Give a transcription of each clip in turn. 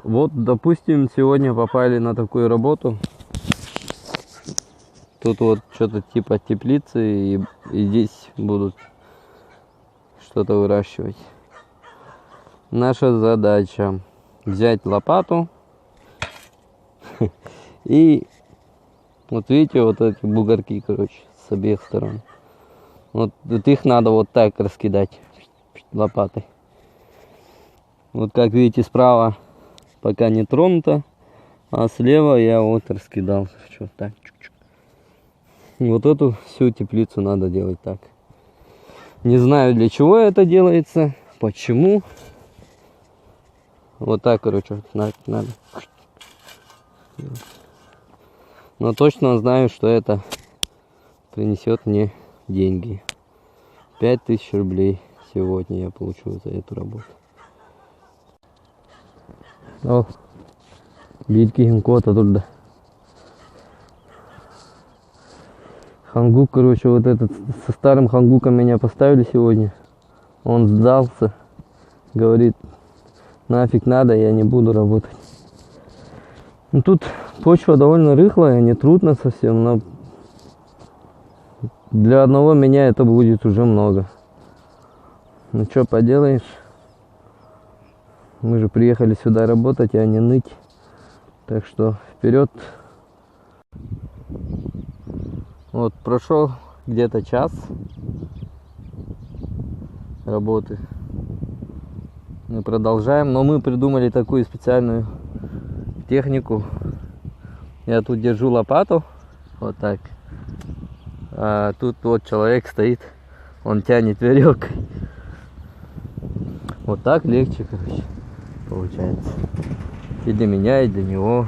Вот, допустим, сегодня попали на такую работу. Тут вот что-то типа теплицы, и здесь будут что-то выращивать. Наша задача взять лопату и вот видите, вот эти бугорки, короче, с обеих сторон. Вот их надо вот так раскидать лопатой. Вот как видите, справа пока не тронуто, а слева я вот раскидал. Что так. Вот эту всю теплицу надо делать так. Не знаю, для чего это делается, почему. Вот так, короче, надо. Но точно знаю, что это принесет мне деньги. 5000 рублей сегодня я получу за эту работу. О, битки кота тут. Хангук, короче, вот этот со старым хангуком меня поставили сегодня. Он сдался. Говорит, нафиг надо, я не буду работать. Ну, тут почва довольно рыхлая, не трудно совсем, но для одного меня это будет уже много. Ну что поделаешь? Мы же приехали сюда работать, а не ныть. Так что вперед. Вот прошел где-то час работы. Мы продолжаем, но мы придумали такую специальную технику. Я тут держу лопату, вот так. А тут вот человек стоит, он тянет веревкой. Вот так легче, короче, получается. И для меня, и для него.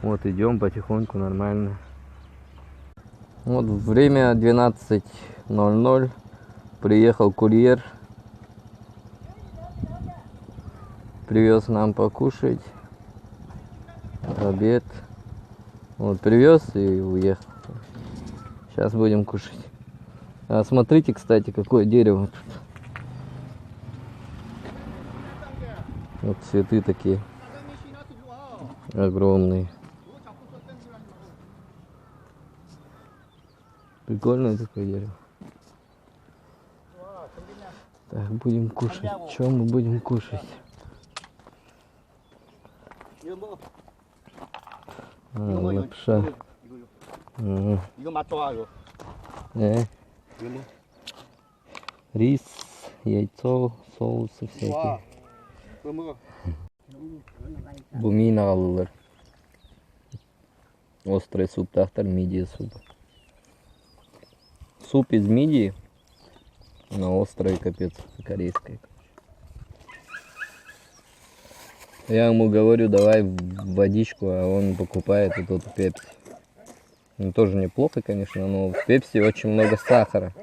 Вот идем потихоньку, нормально. Вот время 12:00. Приехал курьер. Привез нам покушать. Обед. Вот привез и уехал. Сейчас будем кушать. А смотрите, кстати, какое дерево тут. Вот цветы такие огромные. Прикольное такое дерево. Так, будем кушать. Что мы будем кушать? Лапша. Рис, яйцо, соусы всякие. Бумина алылар. Острый суп, тахтар, мидия суп. Суп из мидии, но острый капец, корейской. Я ему говорю, давай водичку, а он покупает вот эту пепси. Ну, тоже неплохо, конечно, но в пепси очень много сахара.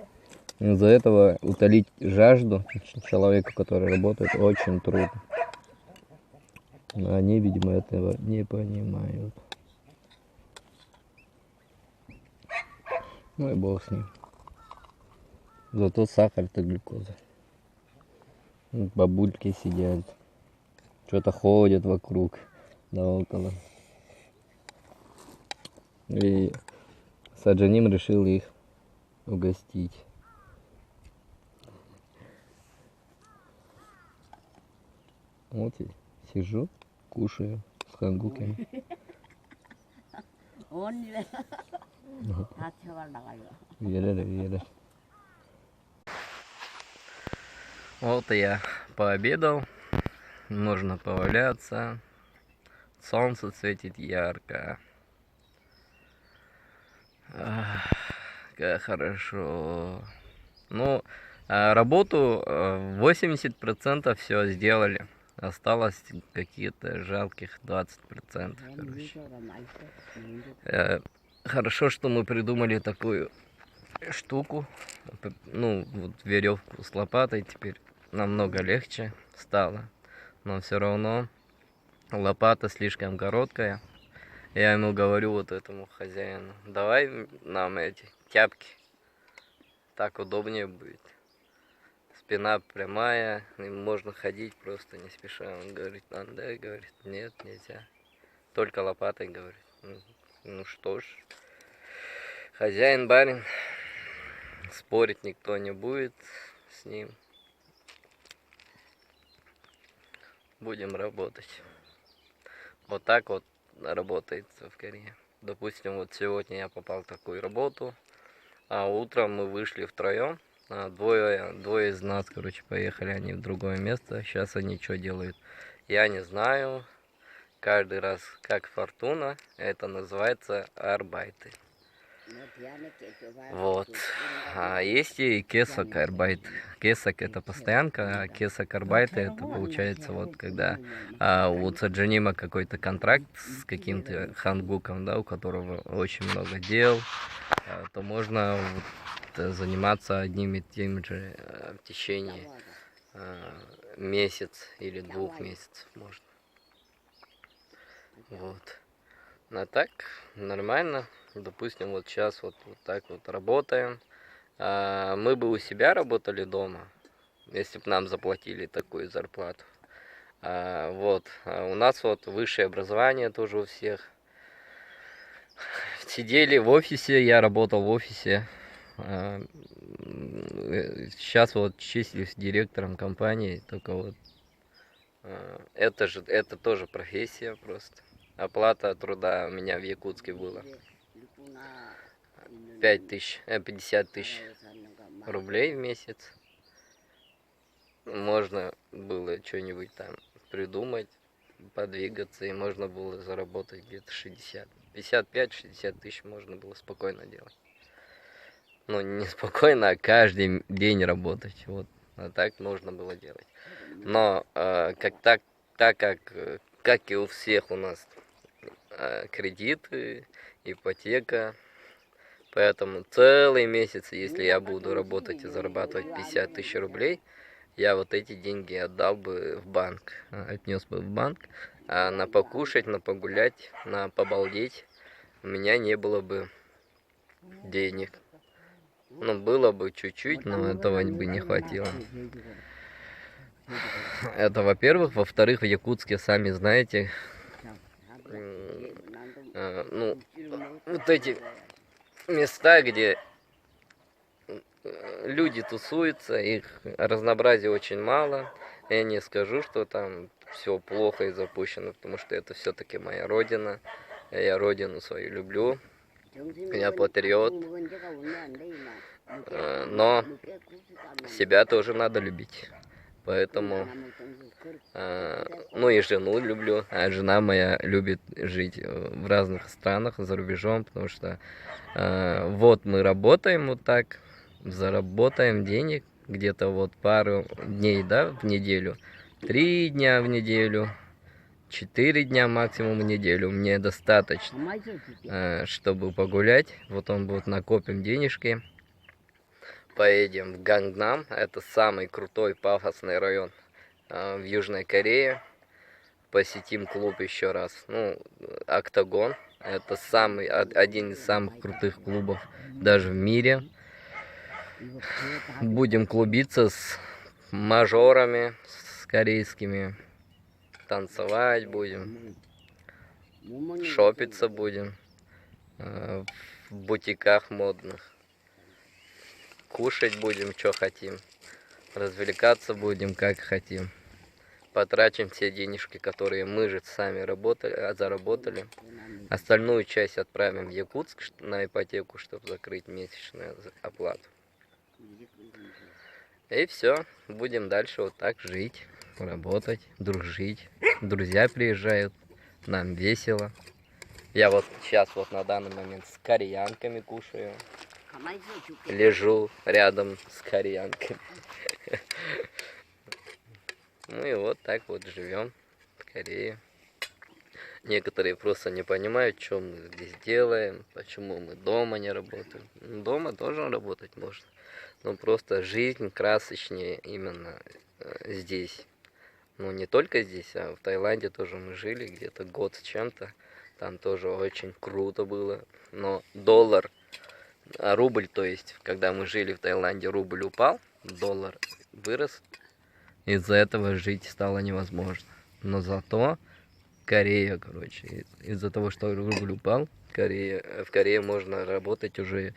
Из-за этого утолить жажду человека, который работает, очень трудно. Но они, видимо, этого не понимают. Ну и бог с ним. Зато сахар это глюкоза. Бабульки сидят. Что-то ходят вокруг, да около. И Саджаним решил их угостить. Вот я сижу, кушаю с хангуками. Вот я пообедал. Можно поваляться. Солнце светит ярко. Ах, как хорошо. Ну, работу 80% все сделали. Осталось какие-то жалких 20%. Короче. Хорошо, что мы придумали такую штуку. Ну, вот веревку с лопатой теперь намного легче стало. Но все равно лопата слишком короткая. Я ему говорю, вот этому хозяину, давай нам эти тяпки, так удобнее будет. спина прямая, и можно ходить просто не спеша. Он говорит, да, говорит, нет, нельзя. Только лопатой, говорит. Ну что ж, хозяин, барин, спорить никто не будет с ним. Будем работать. Вот так вот работается в Корее. Допустим, вот сегодня я попал в такую работу, а утром мы вышли втроем. Двое из нас, короче, поехали они в другое место. Сейчас они что делают, я не знаю. Каждый раз как фортуна. Это называется арбайты. Вот. А есть и кесак арбайт. Кесак это постоянка, а кесак арбайт это получается вот когда у Цаджинима какой-то контракт с каким-то хангуком, да, у которого очень много дел, то можно вот заниматься одним и тем же в течение месяц или 2 месяцев можно. Вот. А так нормально. Допустим, вот сейчас вот так вот работаем. Мы бы у себя работали дома, если бы нам заплатили такую зарплату. Вот. У нас вот высшее образование тоже у всех. Сидели в офисе, я работал в офисе. Сейчас вот числюсь директором компании, только вот это тоже профессия просто. Оплата труда у меня в Якутске была 50 тысяч рублей в месяц. Можно было что-нибудь там придумать, подвигаться, и можно было заработать где-то 55-60 тысяч можно было спокойно делать. Ну, не спокойно, а каждый день работать. Вот. А так можно было делать. Но так как и у всех у нас кредиты, ипотека. Поэтому целый месяц, если я буду работать и зарабатывать 50 тысяч рублей, я вот эти деньги отдал бы в банк, отнес бы в банк, а на покушать, на погулять, на побалдеть у меня не было бы денег. Ну, было бы чуть-чуть, но этого бы не хватило. Это во-первых. Во-вторых, в Якутске, сами знаете, ну, вот эти места, где люди тусуются, их разнообразия очень мало. Я не скажу, что там все плохо и запущено, потому что это все-таки моя родина. Я родину свою люблю. Я патриот. Но себя тоже надо любить. Поэтому, ну и жену люблю, а жена моя любит жить в разных странах, за рубежом, потому что вот мы работаем вот так, заработаем денег, где-то вот пару дней, да, в неделю, 3 дня в неделю, 4 дня максимум в неделю, мне достаточно, чтобы погулять, потом вот накопим денежки. Поедем в Гангнам, это самый крутой пафосный район в Южной Корее. Посетим клуб еще раз. Ну, Октагон, это один из самых крутых клубов даже в мире. Будем клубиться с мажорами, с корейскими. Танцевать будем, шопиться будем в бутиках модных. Кушать будем, что хотим. Развлекаться будем, как хотим. Потратим все денежки, которые мы же сами заработали. Остальную часть отправим в Якутск на ипотеку, чтобы закрыть месячную оплату. И все. Будем дальше вот так жить, работать, дружить. Друзья приезжают. Нам весело. Я вот сейчас вот на данный момент с кореянками кушаю. Лежу рядом с кореянками. Ну и вот так вот живем в Корее. Некоторые просто не понимают, что мы здесь делаем, почему мы дома не работаем. Дома тоже работать можно, но просто жизнь красочнее именно здесь. Ну не только здесь, а в Таиланде тоже мы жили где-то год с чем-то. Там тоже очень круто было. Но рубль, то есть, когда мы жили в Таиланде, рубль упал, доллар вырос. Из-за этого жить стало невозможно. Но зато Корея, короче, из-за того, что рубль упал, в Корее можно работать уже,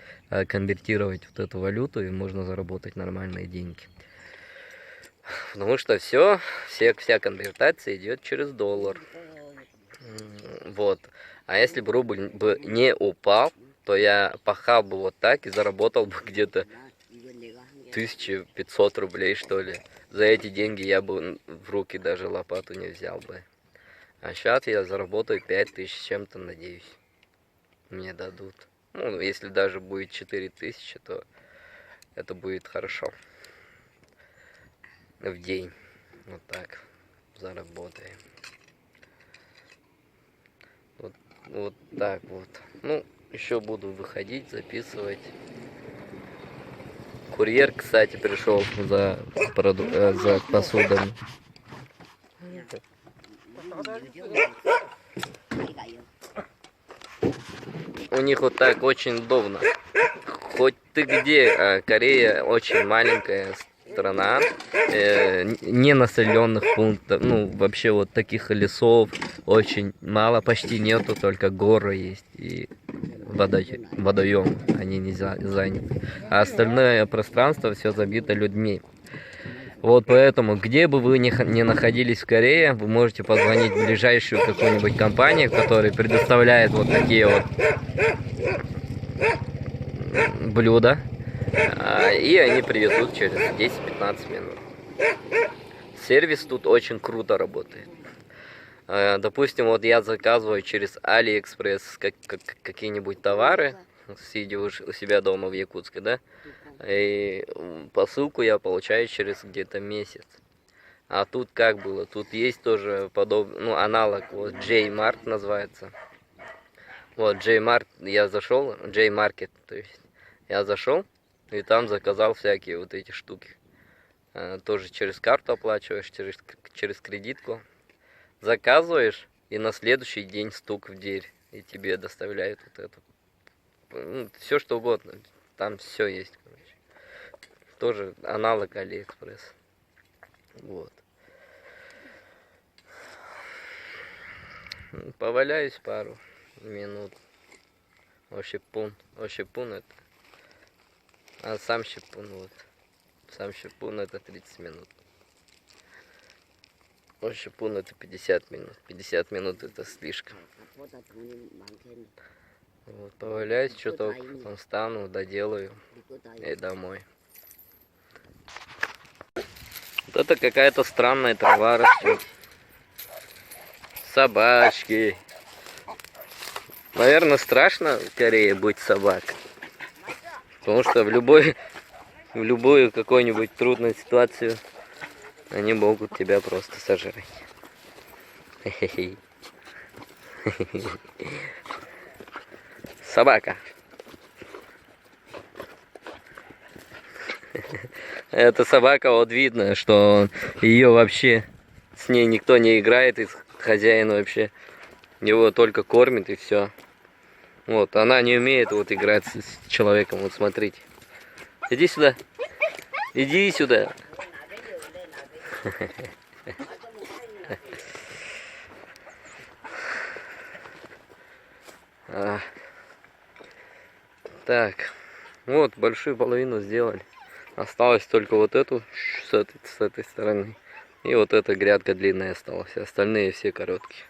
конвертировать вот эту валюту, и можно заработать нормальные деньги. Потому что вся конвертация идет через доллар. Вот. А если бы рубль бы не упал, то я пахал бы вот так и заработал бы где-то 1500 рублей, что ли. За эти деньги я бы в руки даже лопату не взял бы. А сейчас я заработаю 5000 с чем-то, надеюсь. Мне дадут. Ну, если даже будет 4000, то это будет хорошо. В день. Вот так заработаем. Вот так вот. Ну, еще буду выходить, записывать. Курьер, кстати, пришел за посудами. У них вот так очень удобно. Хоть ты где, Корея очень маленькая страна, не населенных пунктов, ну вообще вот таких лесов очень мало, почти нету, только горы есть и водоем, они не заняты. А остальное пространство все забито людьми. Вот поэтому, где бы вы ни находились в Корее, вы можете позвонить в ближайшую какую-нибудь компанию, которая предоставляет вот такие вот блюда, и они привезут через 10-15 минут. Сервис тут очень круто работает. Допустим, вот я заказываю через AliExpress какие-нибудь товары, сидя у себя дома в Якутске, да, и посылку я получаю через где-то месяц. А тут как было? Тут есть тоже подобный, ну, аналог, вот J-Mart называется. Вот J-Mart, я зашел, J-Market, то есть я зашел и там заказал всякие вот эти штуки. Тоже через карту оплачиваешь, через кредитку. Заказываешь, и на следующий день стук в дверь, и тебе доставляют вот это. Ну, все что угодно, там все есть, короче. Тоже аналог AliExpress. Вот. Поваляюсь пару минут. Ощипун это. А сам щипун, вот. Сам щипун это 30 минут. Ощипун это 50 минут. 50 минут это слишком. Вот, поваляюсь чуток, потом встану, доделаю и домой. Вот это какая-то странная трава растет. Собачки. Наверное, страшно в Корее быть собакой. Потому что в любую какую-нибудь трудную ситуацию они могут тебя просто сожрать. Собака. Эта собака, вот видно, что ее вообще с ней никто не играет, и хозяин вообще его только кормит и все. Вот, она не умеет вот играть с человеком, вот смотрите. Иди сюда. Иди сюда. Так, вот большую половину сделали. Осталось только вот эту с этой стороны. И вот эта грядка длинная осталась. Остальные все короткие.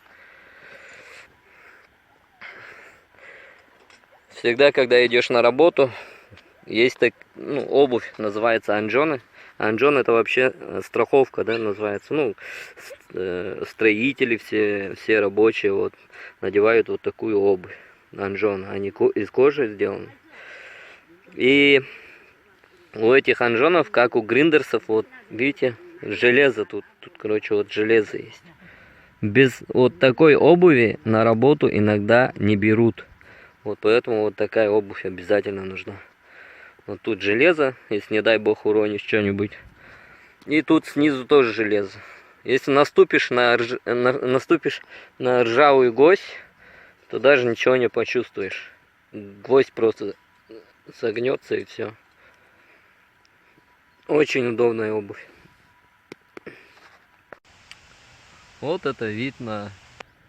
Всегда, когда идешь на работу, есть обувь, называется анджоны. Анджон это вообще страховка, да, называется. Ну, строители, все рабочие вот надевают вот такую обувь. Анджон, они из кожи сделаны. И у этих анджонов, как у гриндерсов, вот видите, железо тут, короче, вот железо есть. Без вот такой обуви на работу иногда не берут. Вот поэтому вот такая обувь обязательно нужна. Вот тут железо, если не дай бог уронишь что-нибудь. И тут снизу тоже железо. Если наступишь на ржавую гвоздь, то даже ничего не почувствуешь. Гвоздь просто согнется и все. Очень удобная обувь. Вот это вид на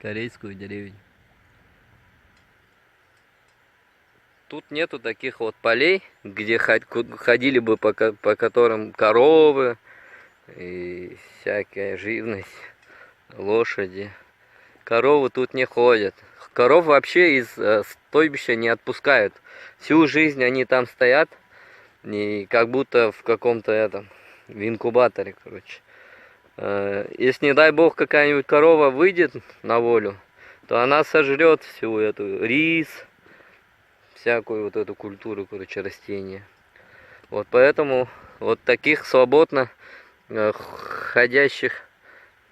корейскую деревню. Тут нету таких вот полей, где ходили бы по которым коровы и всякая живность, лошади. Коровы тут не ходят. Коров вообще из стойбища не отпускают. Всю жизнь они там стоят, и как будто в каком-то в инкубаторе, короче. Если, не дай бог, какая-нибудь корова выйдет на волю, то она сожрет всю эту рис, всякую вот эту культуру, короче, растения. Вот поэтому вот таких свободно ходящих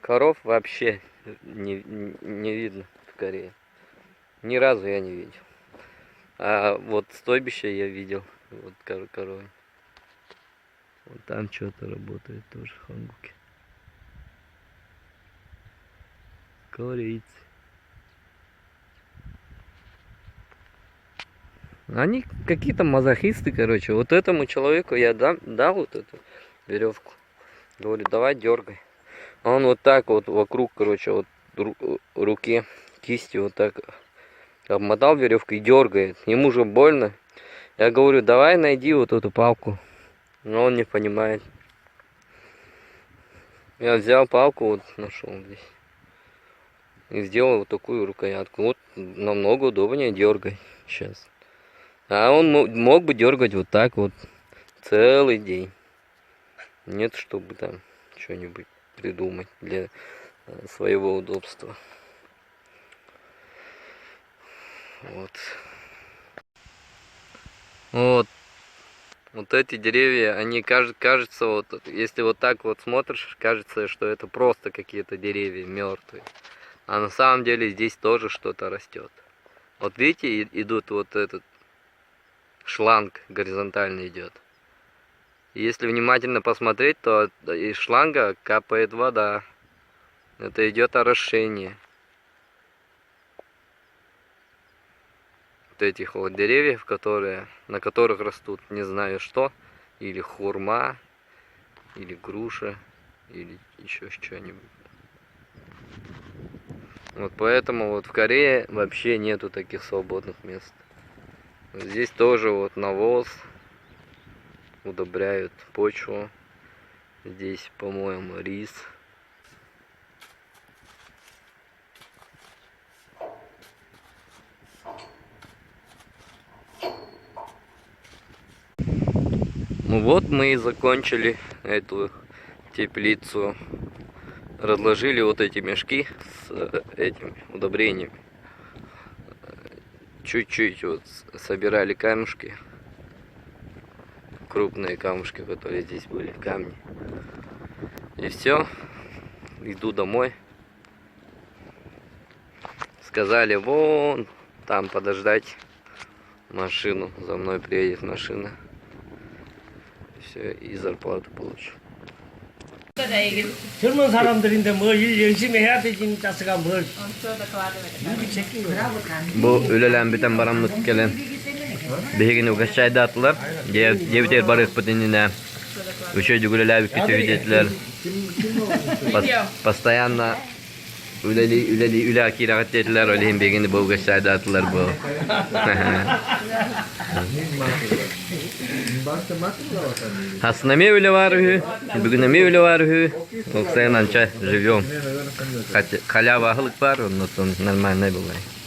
коров вообще не видно в Корее. Ни разу я не видел. А вот стойбище я видел. Вот коровы. Вот там что-то работает тоже в Хангуке. Корейцы. Они какие-то мазохисты, короче. Вот этому человеку я дал вот эту веревку. Говорю, давай дергай. Он вот так вот вокруг, короче, вот руки, кисти вот так обмотал веревку и дергает. Ему же больно. Я говорю, давай найди вот эту палку. Но он не понимает. Я взял палку, вот нашел здесь. И сделал вот такую рукоятку. Вот намного удобнее дергай сейчас. А он мог бы дергать вот так вот целый день. Нет, чтобы там что-нибудь придумать для своего удобства. Вот. Вот эти деревья, они кажется, вот если вот так вот смотришь, кажется, что это просто какие-то деревья мертвые. А на самом деле здесь тоже что-то растет. Вот видите, идут вот этот шланг горизонтально идет. Если внимательно посмотреть, то из шланга капает вода. Это идет орошение. Вот этих вот деревьев, на которых растут не знаю что. Или хурма, или груша, или еще что-нибудь. Вот поэтому вот в Корее вообще нету таких свободных мест. Здесь тоже вот навоз, удобряют почву. Здесь, по-моему, рис. Ну вот мы и закончили эту теплицу. Разложили вот эти мешки с этими удобрениями. Чуть-чуть вот собирали камушки. Крупные камушки, которые здесь были, камни. И все. Иду домой. Сказали, вон там подождать машину. За мной приедет машина. Все, и зарплату получу. 젊은 사람들인데 뭐 일 열심히 해야 되지 자스가 뭘 누구 새끼 Bu ülelen biten baramlık gelen Behegini uğraşaydı attılar. Devter barık pıtınına Üşöydü güleler kötü videetler Постоянно üle akira katlettiler Öleyim begini bu uğraşaydı attılar bu Аснами уливаргы, бүгінами уливаргы, оқсайын анча живем. Халява ахылык бар, но нормально бывает.